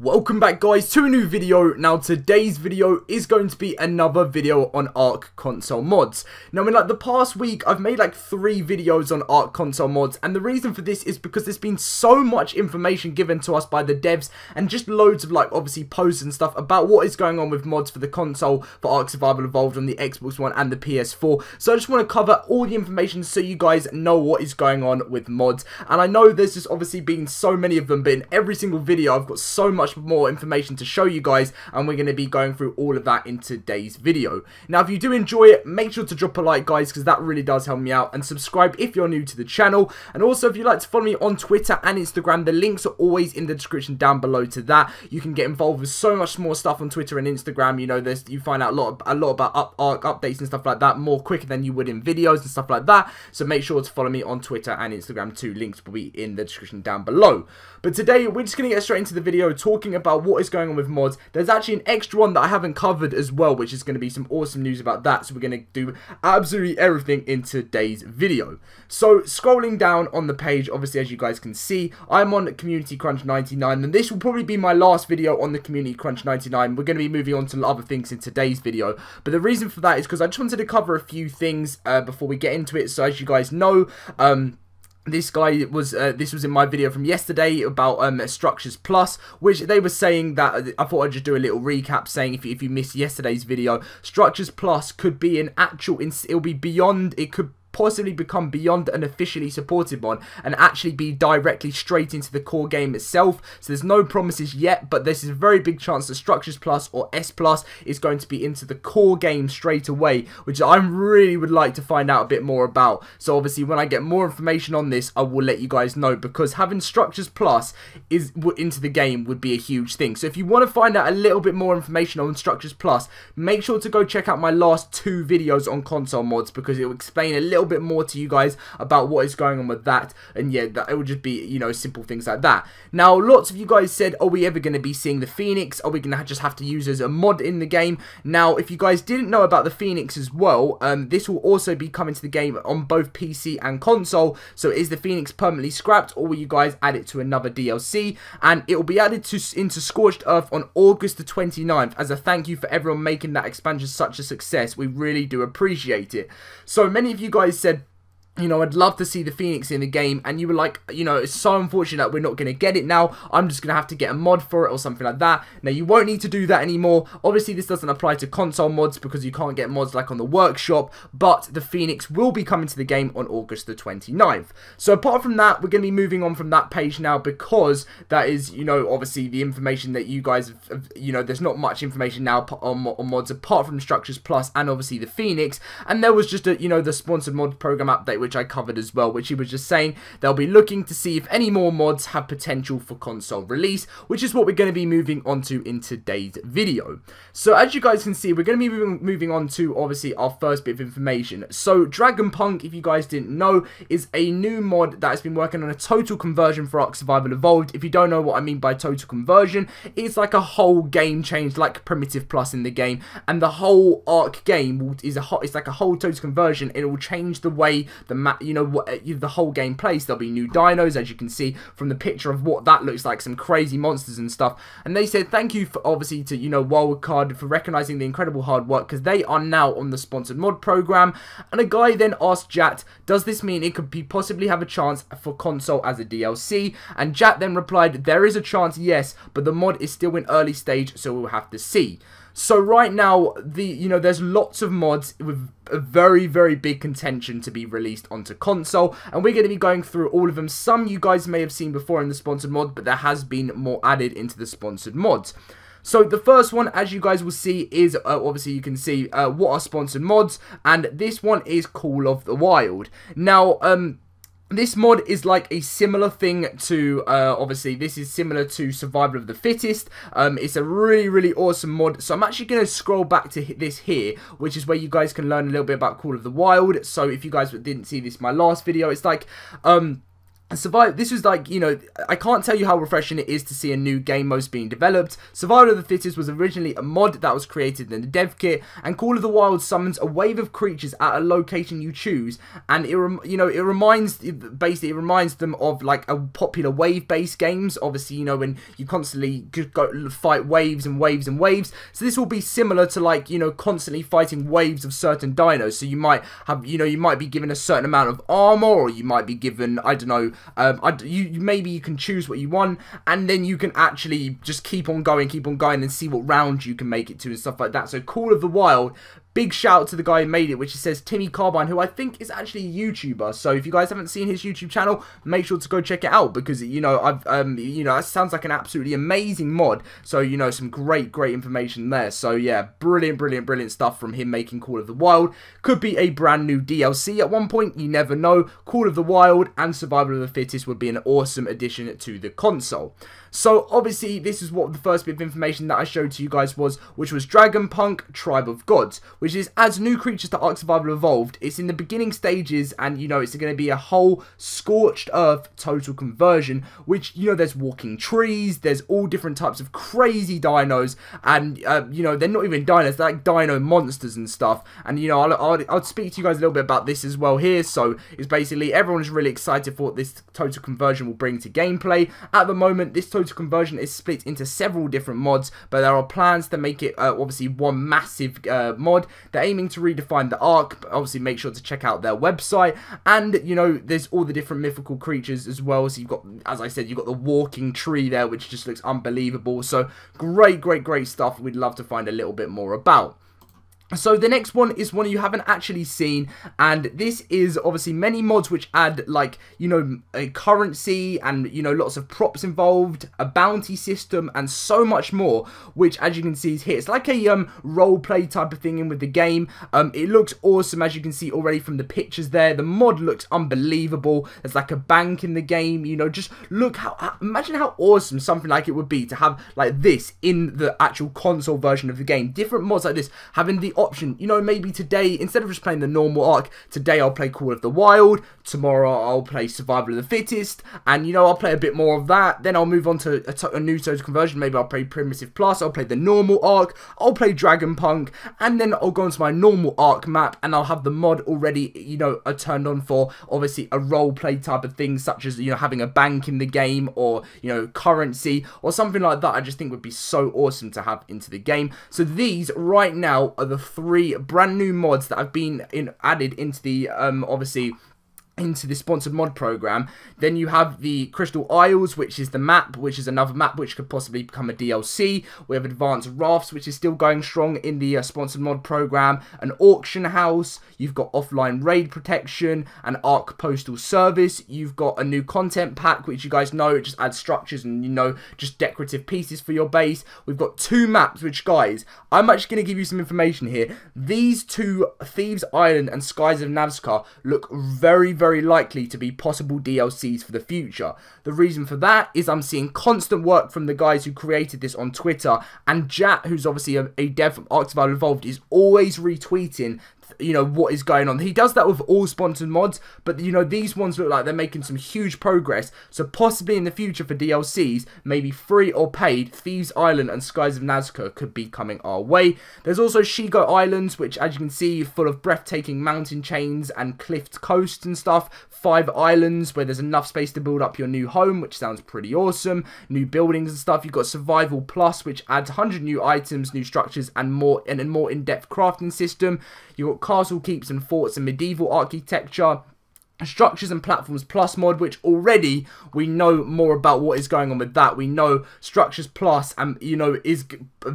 Welcome back guys to a new video. Now today's video is going to be another video on ARK console mods. Now in like the past week I've made like 3 videos on ARK console mods, and the reason for this is because there's been so much information given to us by the devs and just loads of like obviously posts and stuff about what is going on with mods for the console for ARK Survival Evolved on the Xbox One and the PS4. So I just want to cover all the information so you guys know what is going on with mods. And I know there's just obviously been so many of them, but in every single video I've got so much more information to show you guys, and we're going to be going through all of that in today's video. Now if you do enjoy it, make sure to drop a like guys, because that really does help me out, and subscribe if you're new to the channel. And also if you'd like to follow me on Twitter and Instagram, the links are always in the description down below to that. You can get involved with so much more stuff on Twitter and Instagram. You know, you find out a lot about ARK updates and stuff like that more quicker than you would in videos and stuff like that. So make sure to follow me on Twitter and Instagram too. Links will be in the description down below. But today we're just going to get straight into the video talking about what is going on with mods. There's actually an extra one that I haven't covered as well, which is going to be some awesome news about that. So we're going to do absolutely everything in today's video. So scrolling down on the page, obviously as you guys can see, I'm on Community Crunch 99, and this will probably be my last video on the Community Crunch 99. We're going to be moving on to other things in today's video, but the reason for that is because I just wanted to cover a few things before we get into it. So as you guys know, this was in my video from yesterday about Structures Plus, which they were saying that, I thought I'd just do a little recap saying if you missed yesterday's video, Structures Plus could be an actual, it'll be beyond, it could possibly become beyond an officially supported mod and actually be directly straight into the core game itself. So there's no promises yet, but there's a very big chance that Structures Plus or S Plus is going to be into the core game straight away, which I really would like to find out a bit more about. So obviously when I get more information on this, I will let you guys know, because having Structures Plus into the game would be a huge thing. So if you want to find out a little bit more information on Structures Plus, make sure to go check out my last 2 videos on console mods, because it will explain a little bit more to you guys about what is going on with that. And yeah, it will just be, you know, simple things like that. Now lots of you guys said, are we ever going to be seeing the Phoenix? Are we going to just have to use as a mod in the game? Now if you guys didn't know about the Phoenix as well, this will also be coming to the game on both PC and console. So is the Phoenix permanently scrapped, or will you guys add it to another DLC? And it will be added into Scorched Earth on August the 29th as a thank you for everyone making that expansion such a success. We really do appreciate it. So many of you guys said, you know, I'd love to see the Phoenix in the game, and you were like, you know, it's so unfortunate that we're not going to get it now. I'm just going to have to get a mod for it or something like that. Now, you won't need to do that anymore. Obviously, this doesn't apply to console mods because you can't get mods like on the workshop, but the Phoenix will be coming to the game on August the 29th. So apart from that, we're going to be moving on from that page now, because that is, you know, obviously the information that you guys have, you know, there's not much information now on mods apart from Structures Plus and obviously the Phoenix. And there was just a, you know, the sponsored mod program update, which I covered as well, which he was just saying they'll be looking to see if any more mods have potential for console release, which is what we're going to be moving on to in today's video. So as you guys can see, we're going to be moving on to obviously our first bit of information. So Dragonpunk, if you guys didn't know, is a new mod that has been working on a total conversion for ARK Survival Evolved. If you don't know what I mean by total conversion, it's like a whole game change, like Primitive Plus in the game, and the whole ARK game is it's like a whole total conversion. It will change the way the map, you know, what the whole game plays. There'll be new dinos, as you can see from the picture of what that looks like, some crazy monsters and stuff. And they said thank you for obviously to, you know, Wildcard for recognizing the incredible hard work, because they are now on the sponsored mod program. And a guy then asked Jat, does this mean it could possibly have a chance for console as a DLC? And Jat then replied, there is a chance, yes, but the mod is still in early stage, so we'll have to see. So right now, you know, there's lots of mods with a very, very big contention to be released onto console, and we're going to be going through all of them. Some you guys may have seen before in the sponsored mod, but there has been more added into the sponsored mods. So the first one, as you guys will see, is obviously you can see what are sponsored mods, and this one is Call of the Wild. Now, this mod is like a similar thing to, obviously, this is similar to Survival of the Fittest. It's a really, really awesome mod. So I'm actually going to scroll back to this here, which is where you guys can learn a little bit about Call of the Wild. So if you guys didn't see this in my last video, it's like, This was like, you know, I can't tell you how refreshing it is to see a new game mode being developed. Survival of the Fittest was originally a mod that was created in the dev kit, and Call of the Wild summons a wave of creatures at a location you choose, and it reminds them of like a popular wave-based games. Obviously, you know, when you constantly go fight waves and waves and waves. So this will be similar to, like, you know, constantly fighting waves of certain dinos. So you might have, you know, you might be given a certain amount of armor, or you might be given, I don't know, maybe you can choose what you want, and then you can actually just keep on going and see what round you can make it to and stuff like that. So Call of the Wild, big shout out to the guy who made it, which says Timmy Carbine, who I think is actually a YouTuber. So if you guys haven't seen his YouTube channel, make sure to go check it out, because, you know, that sounds like an absolutely amazing mod. So, you know, some great information there. So yeah, brilliant stuff from him making Call of the Wild. Could be a brand new DLC at one point, you never know. Call of the Wild and Survival of the Fittest would be an awesome addition to the console. So obviously this is what the first bit of information that I showed to you guys was, which was Dragonpunk Tribe of Gods, which is adds new creatures to ARK Survival Evolved. It's in the beginning stages, and, you know, it's going to be a whole scorched earth total conversion, which, you know, there's walking trees, there's all different types of crazy dinos, and you know, they're not even dinos, they're like dino monsters and stuff. And, you know, I'll speak to you guys a little bit about this as well here. So it's basically everyone's really excited for what this total conversion will bring to gameplay. At the moment, this total conversion is split into several different mods, but there are plans to make it obviously one massive mod. They're aiming to redefine the ARK, but obviously make sure to check out their website. And, you know, there's all the different mythical creatures as well. So you've got, as I said, you've got the walking tree there, which just looks unbelievable. So great stuff we'd love to find a little bit more about. So the next one is one you haven't actually seen, and this is obviously many mods which add, like, you know, a currency and, you know, lots of props involved, a bounty system, and so much more, which, as you can see, is here. It's like a role play type of thing in with the game. It looks awesome, as you can see already from the pictures there. The mod looks unbelievable. There's like a bank in the game, you know. Just look imagine how awesome something like it would be to have like this in the actual console version of the game. Different mods like this having the option, you know, maybe today, instead of just playing the normal ARK, today I'll play Call of the Wild, tomorrow I'll play Survival of the Fittest, and, you know, I'll play a bit more of that, then I'll move on to a new total conversion. Maybe I'll play Primitive Plus, I'll play the normal ARK, I'll play Dragonpunk, and then I'll go into my normal ARK map, and I'll have the mod already, you know, turned on for, obviously, a role play type of thing, such as, you know, having a bank in the game, or, you know, currency, or something like that. I just think would be so awesome to have into the game. So these, right now, are the 3 brand new mods that have been added into the obviously into the sponsored mod program. Then you have the Crystal Isles, which is the map, which is another map which could possibly become a DLC. We have Advanced Rafts, which is still going strong in the sponsored mod program. An auction house. You've got offline raid protection, an ARK postal service. You've got a new content pack, which you guys know, it just adds structures and, you know, just decorative pieces for your base. We've got 2 maps, which, guys, I'm actually going to give you some information here. These 2, Thieves Island and Skies of Nazca, look very likely to be possible DLCs for the future. The reason for that is I'm seeing constant work from the guys who created this on Twitter, and Jat, who's obviously a dev from ARK Survival Evolved, is always retweeting, you know, what is going on. He does that with all sponsored mods, but, you know, these ones look like they're making some huge progress. So possibly in the future for DLCs, maybe free or paid, Thieves Island and Skies of Nazca could be coming our way. There's also Shigo Islands, which, as you can see, full of breathtaking mountain chains and cliffed coasts and stuff. 5 islands where there's enough space to build up your new home, which sounds pretty awesome. New buildings and stuff. You've got Survival Plus, which adds 100 new items, new structures, and more, and a more in-depth crafting system. You've got castle keeps and forts and medieval architecture. Structures and Platforms Plus mod, which already we know more about what is going on with that. We know Structures Plus, and, you know,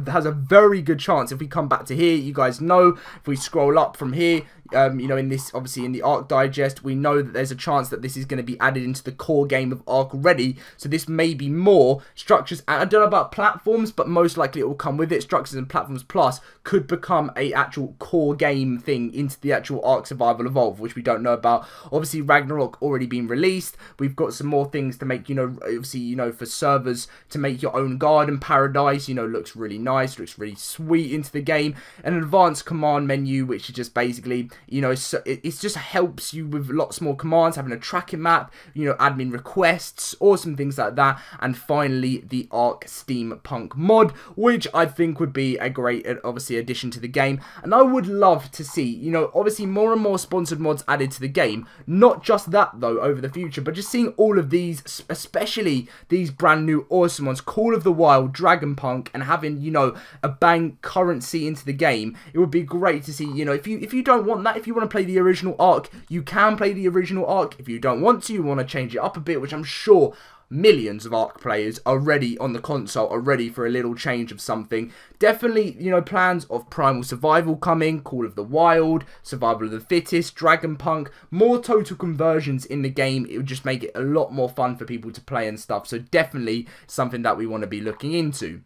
has a very good chance, if we come back to here, you guys know, if we scroll up from here, you know, in this, obviously in the ARK Digest, we know that there's a chance that this is going to be added into the core game of ARK already. So this may be more structures. I don't know about platforms, but most likely it will come with it. Structures and Platforms Plus could become a actual core game thing into the actual ARK Survival Evolved, which we don't know about. Obviously, Ragnarok already been released. We've got some more things to make, you know, obviously, you know, for servers to make your own garden paradise, you know, looks really nice, looks really sweet into the game. An advanced command menu, which is just basically you know, so it just helps you with lots more commands, having a tracking map, you know, admin requests, awesome things like that. And finally, the ARK Steampunk mod, which I think would be a great, obviously, addition to the game. And I would love to see, you know, obviously more and more sponsored mods added to the game. Not just that, though, over the future, but just seeing all of these, especially these brand new awesome ones, Call of the Wild, Dragonpunk, and having, you know, a bang currency into the game. It would be great to see, you know, if you don't want that, if you want to play the original ARK, you can play the original ARK. If you don't want to, you want to change it up a bit, which I'm sure millions of ARK players are ready on the console, are ready for a little change of something. Definitely, you know, plans of Primal Survival coming, Call of the Wild, Survival of the Fittest, Dragonpunk, more total conversions in the game. It would just make it a lot more fun for people to play and stuff. So definitely something that we want to be looking into.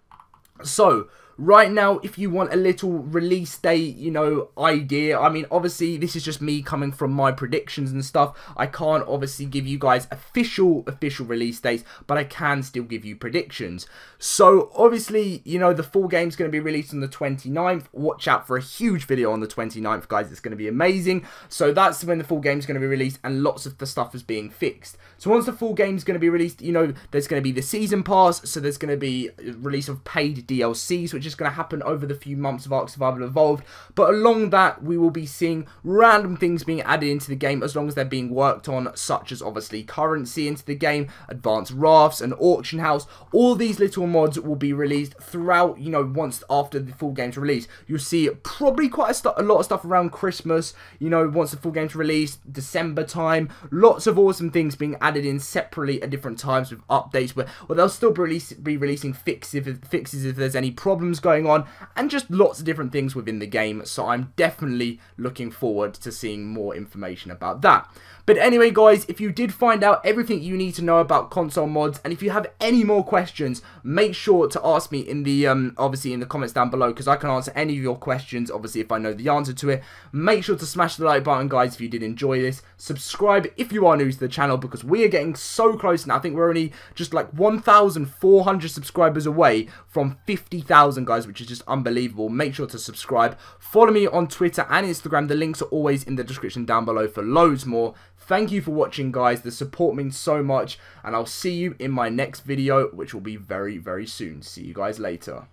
So right now, if you want a little release date, you know, idea, I mean, obviously, this is just me coming from my predictions and stuff. I can't obviously give you guys official release dates, but I can still give you predictions. So, obviously, you know, the full game's going to be released on the 29th. Watch out for a huge video on the 29th, guys. It's going to be amazing. So, that's when the full game's going to be released, and lots of the stuff is being fixed. So, once the full game's going to be released, you know, there's going to be the season pass, so there's going to be a release of paid DLCs, which is going to happen over the few months of ARK Survival Evolved. But along that, we will be seeing random things being added into the game as long as they're being worked on, such as obviously currency into the game, advanced rafts, an auction house. All these little mods will be released throughout, you know, once after the full game's released. You'll see probably quite a lot of stuff around Christmas, you know, once the full game's released, December time. Lots of awesome things being added in separately at different times with updates, where they'll still be releasing fixes if there's any problems going on, and just lots of different things within the game. So I'm definitely looking forward to seeing more information about that. But anyway, guys, if you did find out everything you need to know about console mods, and if you have any more questions, make sure to ask me in the obviously in the comments down below, because I can answer any of your questions, obviously, if I know the answer to it. Make sure to smash the like button, guys, if you did enjoy this. Subscribe if you are new to the channel, because we are getting so close now. I think we're only just like 1,400 subscribers away from 50,000, guys, which is just unbelievable. Make sure to subscribe. Follow me on Twitter and Instagram. The links are always in the description down below for loads more. Thank you for watching, guys. The support means so much, and I'll see you in my next video, which will be very, very soon. See you guys later.